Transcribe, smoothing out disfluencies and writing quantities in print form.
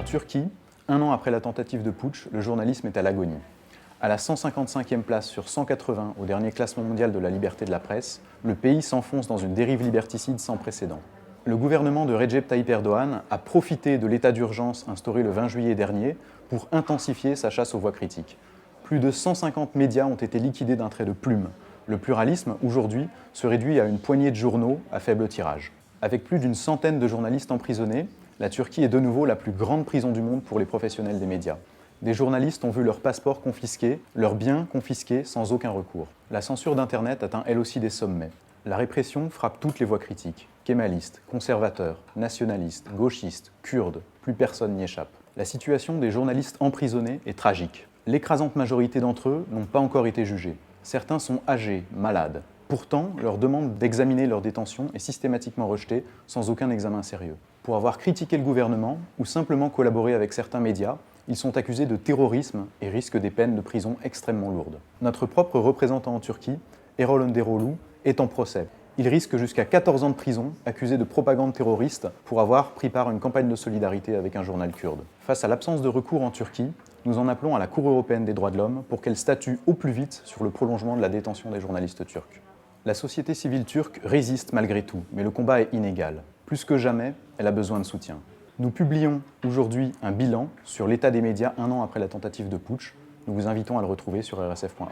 Turquie, un an après la tentative de putsch, le journalisme est à l'agonie. À la 155e place sur 180 au dernier classement mondial de la liberté de la presse, le pays s'enfonce dans une dérive liberticide sans précédent. Le gouvernement de Recep Tayyip Erdoğan a profité de l'état d'urgence instauré le 20 juillet dernier pour intensifier sa chasse aux voix critiques. Plus de 150 médias ont été liquidés d'un trait de plume. Le pluralisme, aujourd'hui, se réduit à une poignée de journaux à faible tirage. Avec plus d'une centaine de journalistes emprisonnés, la Turquie est de nouveau la plus grande prison du monde pour les professionnels des médias. Des journalistes ont vu leurs passeports confisqués, leurs biens confisqués sans aucun recours. La censure d'Internet atteint elle aussi des sommets. La répression frappe toutes les voix critiques. Kémalistes, conservateurs, nationalistes, gauchistes, kurdes, plus personne n'y échappe. La situation des journalistes emprisonnés est tragique. L'écrasante majorité d'entre eux n'ont pas encore été jugés. Certains sont âgés, malades. Pourtant, leur demande d'examiner leur détention est systématiquement rejetée sans aucun examen sérieux. Pour avoir critiqué le gouvernement ou simplement collaboré avec certains médias, ils sont accusés de terrorisme et risquent des peines de prison extrêmement lourdes. Notre propre représentant en Turquie, Erol Önderoğlu, est en procès. Il risque jusqu'à 14 ans de prison, accusé de propagande terroriste pour avoir pris part à une campagne de solidarité avec un journal kurde. Face à l'absence de recours en Turquie, nous en appelons à la Cour européenne des droits de l'homme pour qu'elle statue au plus vite sur le prolongement de la détention des journalistes turcs. La société civile turque résiste malgré tout, mais le combat est inégal. Plus que jamais, elle a besoin de soutien. Nous publions aujourd'hui un bilan sur l'état des médias un an après la tentative de putsch. Nous vous invitons à le retrouver sur rsf.org.